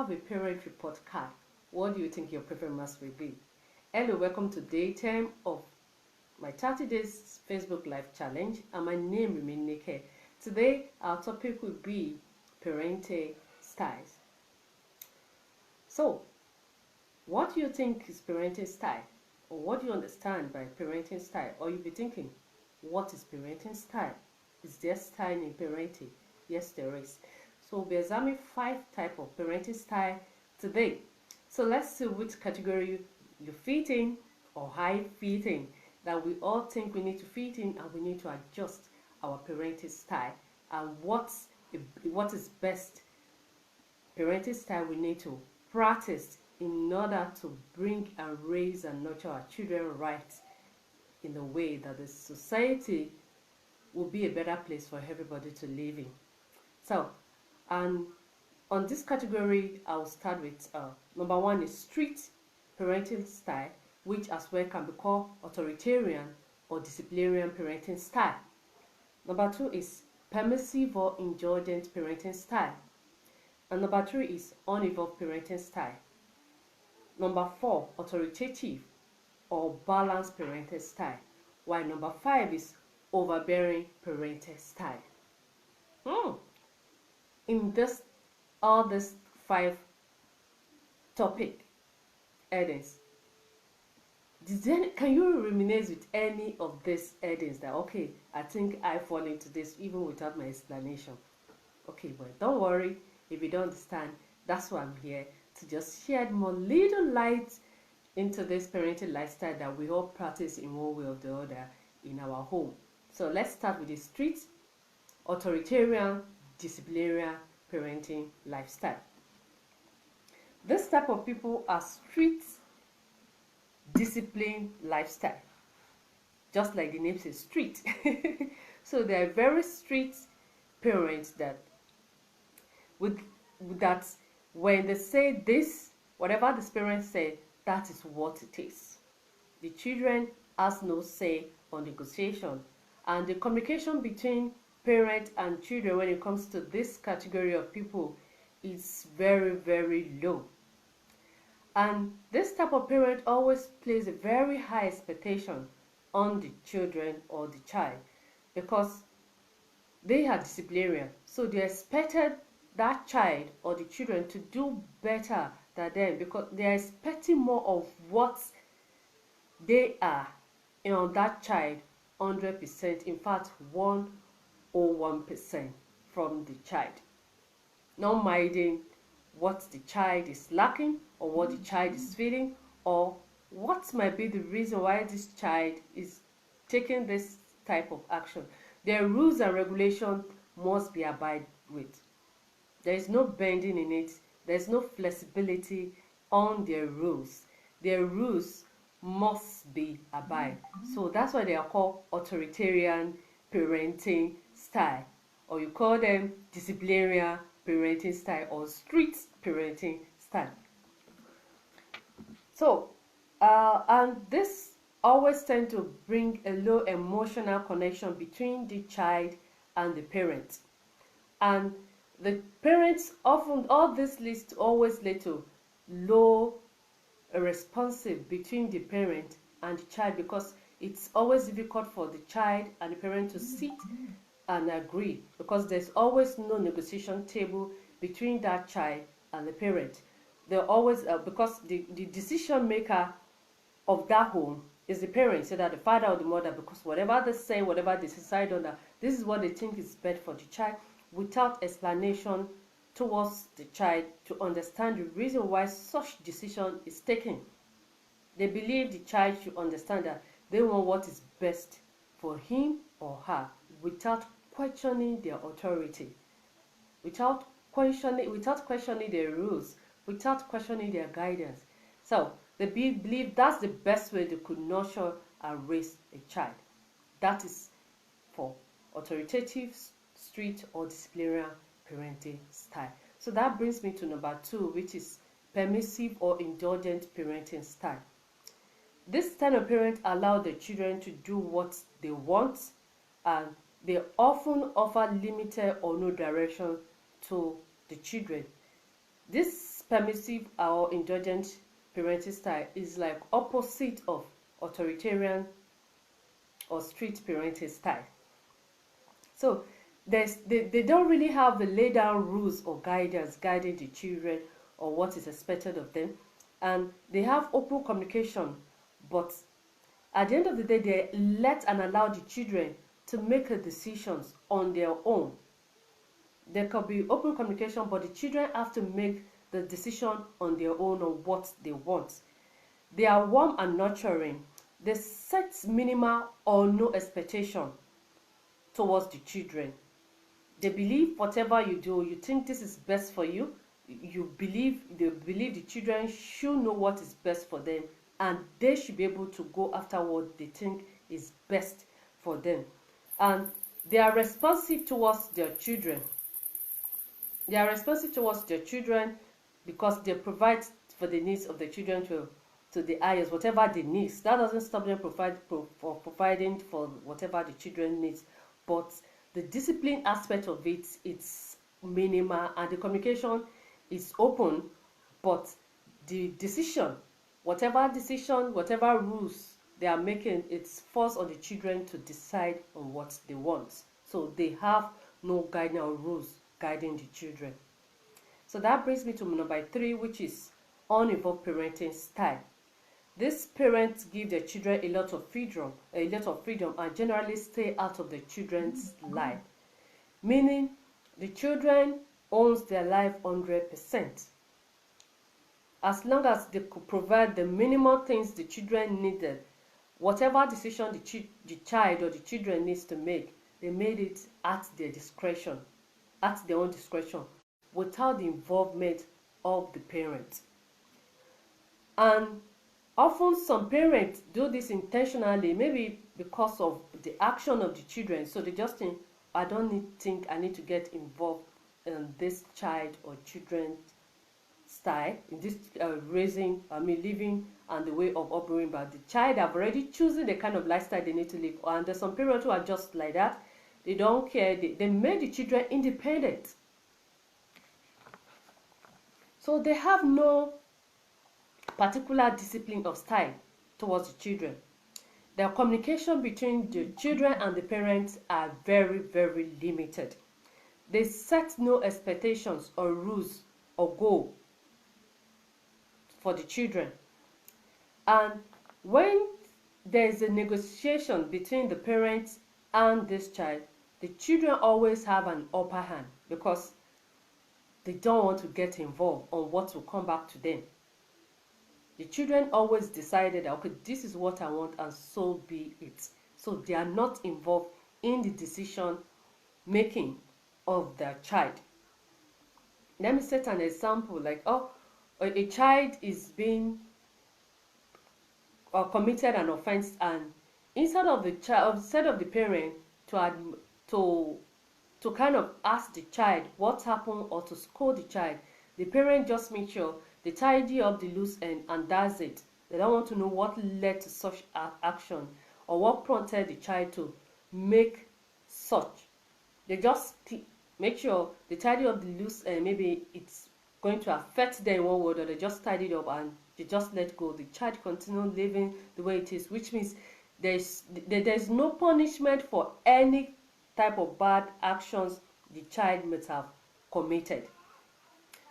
have a parent report card, what do you think your performance will be? Hello, welcome to day 10 of my 30 days Facebook Live challenge, and my name remains Nike. Today, our topic will be parenting styles. So, what do you think is parenting style? Or what do you understand by parenting style? Or you'll be thinking, what is parenting style? Is there style in parenting? Yes, there is. So we'll be examining 5 types of parenting style today. So let's see which category you fit in or I fit in, that we all think we need to fit in, and we need to adjust our parenting style, and what is best parenting style we need to practice in order to bring and raise and nurture our children right in a way that the society will be a better place for everybody to live in. So, and on this category, I'll start with number 1 is strict parenting style, which as well can be called authoritarian or disciplinarian parenting style. Number 2 is permissive or indulgent parenting style. And number 3 is uninvolved parenting style. Number 4, authoritative or balanced parenting style. While number 5 is overbearing parenting style. In all these 5 topic headings, can you reminisce with any of these headings that, okay, I think I fall into this even without my explanation? Okay, but don't worry if you don't understand. That's why I'm here, to just shed more little light into this parenting lifestyle that we all practice in one way or the other in our home. So let's start with the strict authoritarian disciplinarian parenting lifestyle. This type of people are strict discipline lifestyle, just like the name says, strict. So they are very strict parents that when they say this, whatever the parents say, that is what it is. The children has no say on negotiation, and the communication between parent and children when it comes to this category of people is very, very low. And this type of parent always places a very high expectation on the children or the child, because they are disciplinarian, so they expected that child or the children to do better than them, because they are expecting more of what they are on that child 100%, in fact 101% from the child, not minding what the child is lacking or what the child is feeling, or what might be the reason why this child is taking this type of action. Their rules and regulations must be abided with. There is no bending in it. There is no flexibility on their rules. Their rules must be abided. So that's why they are called authoritarian parenting style, or you call them disciplinarian parenting style or strict parenting style. So, and this always tend to bring a low emotional connection between the child and the parent. And the parents often, all this leads to always lead to low responsive between the parent and the child, because it's always difficult for the child and the parent to sit and agree, because there's always no negotiation table between that child and the parent. They're always because the decision maker of that home is the parents, either the father or the mother, because whatever they say, whatever they decide on, that this is what they think is best for the child, without explanation towards the child to understand the reason why such decision is taken. They believe the child should understand that they want what is best for him or her, without questioning their authority, without questioning their rules, without questioning their guidance. So they believe that's the best way they could nurture and raise a child. That is for authoritative, strict, or disciplinarian parenting style. So that brings me to number 2, which is permissive or indulgent parenting style. This style of parents allow the children to do what they want, and they often offer limited or no direction to the children. This permissive or indulgent parenting style is like opposite of authoritarian or strict parenting style. So they don't really have the laid down rules or guidance guiding the children or what is expected of them, and they have open communication, but at the end of the day they let and allow the children to make decisions on their own. There could be open communication, but the children have to make the decision on their own on what they want. They are warm and nurturing. They set minimal or no expectation towards the children. They believe whatever you do, you think this is best for you. They believe the children should know what is best for them, and they should be able to go after what they think is best for them. And they are responsive towards their children. They are responsive towards their children because they provide for the needs of the children to the highest, whatever they need. That doesn't stop them providing for whatever the children needs, but the discipline aspect of it, it's minimal, and the communication is open, but the decision, whatever rules they are making, it's forced on the children to decide on what they want. So they have no guiding or rules guiding the children. So that brings me to number 3, which is uninvolved parenting style. These parents give their children a lot of freedom, and generally stay out of the children's life. Meaning, the children owns their life 100%. As long as they could provide the minimum things the children needed, whatever decision the child or the children needs to make, they made it at their discretion, at their own discretion, without the involvement of the parent. And often some parents do this intentionally, maybe because of the action of the children. So they just think, I don't think I need to get involved in this child or children's style, in this living and the way of operating. But the child have already chosen the kind of lifestyle they need to live. And there's some parents who are just like that. They don't care. They made the children independent. So they have no particular discipline of style towards the children. The communication between the children and the parents are very, very limited. They set no expectations or rules or goal for the children. And when there is a negotiation between the parents and this child, the children always have an upper hand because they don't want to get involved on what will come back to them. The children always decided, okay, this is what I want, and so be it. So they are not involved in the decision making of their child. Let me set an example, like, a child is being committed an offense, and instead of the parent to kind of ask the child what happened or to scold the child, the parent just make sure they tidy up the loose end, and that's it. They don't want to know what led to such action or what prompted the child to make such. They just make sure they tidy up the loose end. Maybe it's going to affect them in one word, or they just tidy it up and they just let go. The child continue living the way it is, which means there's no punishment for any type of bad actions the child might have committed.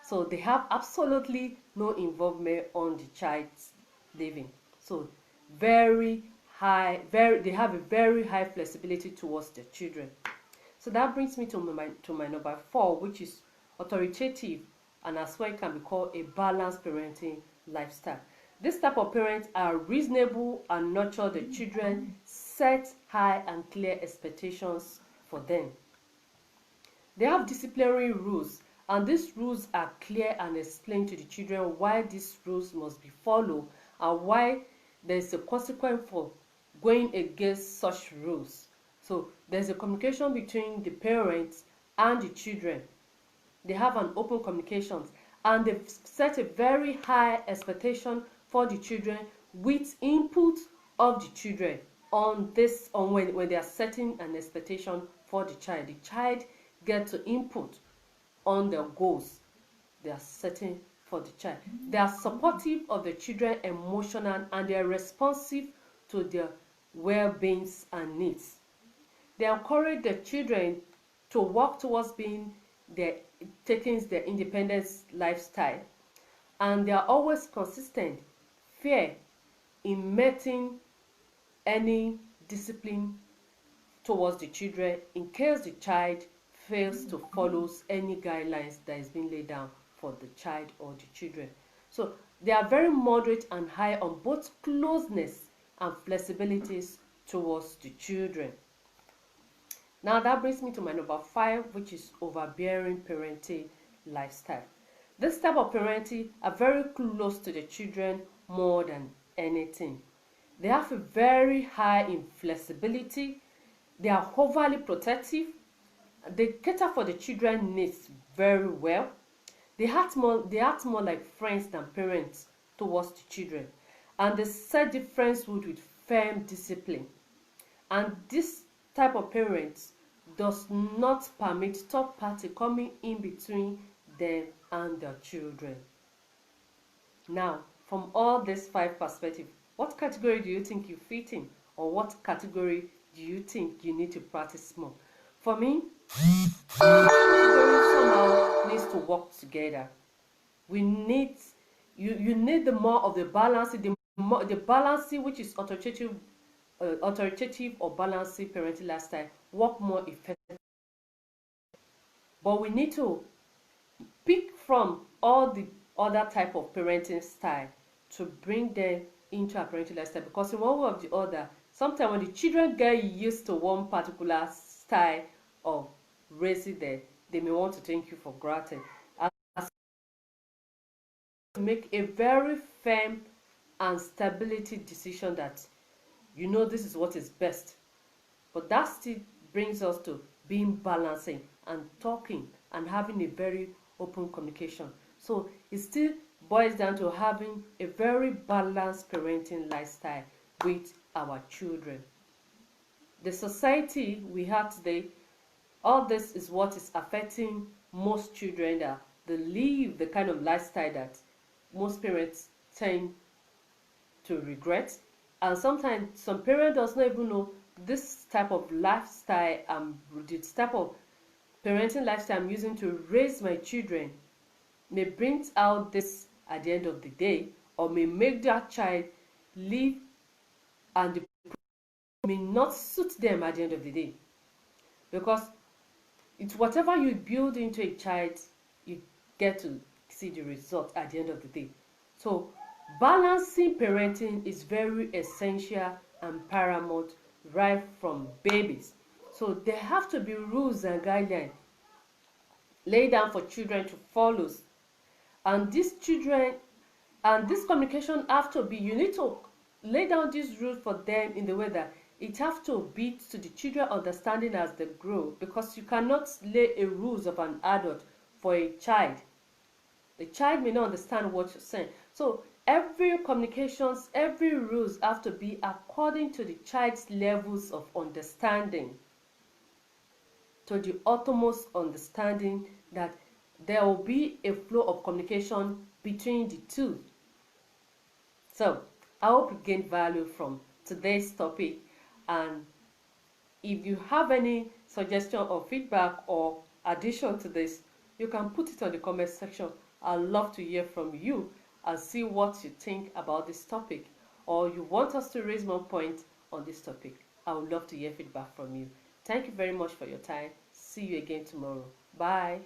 So they have absolutely no involvement on the child's living. So they have a very high flexibility towards their children. So that brings me to my number 4, which is authoritative, and as well it can be called a balanced parenting lifestyle. This type of parents are reasonable and nurture the children, set high and clear expectations for them. They have disciplinary rules, and these rules are clear and explain to the children why these rules must be followed and why there is a consequence for going against such rules. So there's a communication between the parents and the children. They have an open communication, and they've set a very high expectation for the children with input of the children on when they are setting an expectation for the child. The child gets to input on the goals they are setting for the child. They are supportive of the children emotional, and they are responsive to their well-beings and needs. They encourage the children to work towards taking their independent lifestyle, and they are always consistent, fair in meeting any discipline towards the children in case the child fails to follow any guidelines that is being laid down for the child or the children. So they are very moderate and high on both closeness and flexibilities towards the children. Now that brings me to my number 5, which is overbearing parenting lifestyle. This type of parenting are very close to the children more than anything. They have a very high in flexibility. They are overly protective. They cater for the children's needs very well. They act more like friends than parents towards the children. And they set different rules with firm discipline. And this type of parents does not permit third party coming in between them and their children. Now, from all these 5 perspectives, what category do you think you fit in, or what category do you think you need to practice more? For me, category somehow needs to work together. We need you need the more of the balance, the balancing, which is authoritative or balancing parenting lifestyle, work more effectively. But we need to pick from all the other type of parenting style to bring them into a parenting lifestyle, because in one way or the other, sometimes when the children get used to one particular style of raising them, they may want to take you for granted. As to make a very firm and stability decision that this is what is best. But that still brings us to being balancing and talking and having a very open communication. So it still boils down to having a very balanced parenting lifestyle with our children. The society we have today, all this is what is affecting most children, that they live the kind of lifestyle that most parents tend to regret. And sometimes some parents does not even know this type of lifestyle, this type of parenting lifestyle I'm using to raise my children may bring out this at the end of the day, or may make that child live and the may not suit them at the end of the day. Because it's whatever you build into a child, you get to see the result at the end of the day. So balancing parenting is very essential and paramount right from babies. So there have to be rules and guidelines laid down for children to follow. And these children and this communication have to be, you need to lay down these rules for them in the way that it has to be to the children understanding as they grow, because you cannot lay a rules of an adult for a child. The child may not understand what you're saying. So every communications, every rules have to be according to the child's levels of understanding, to the utmost understanding that there will be a flow of communication between the two. So I hope you gained value from today's topic, and if you have any suggestion or feedback or addition to this, you can put it on the comment section. I'd love to hear from you and see what you think about this topic, or you want us to raise more points on this topic. I would love to hear feedback from you. Thank you very much for your time. See you again tomorrow. Bye.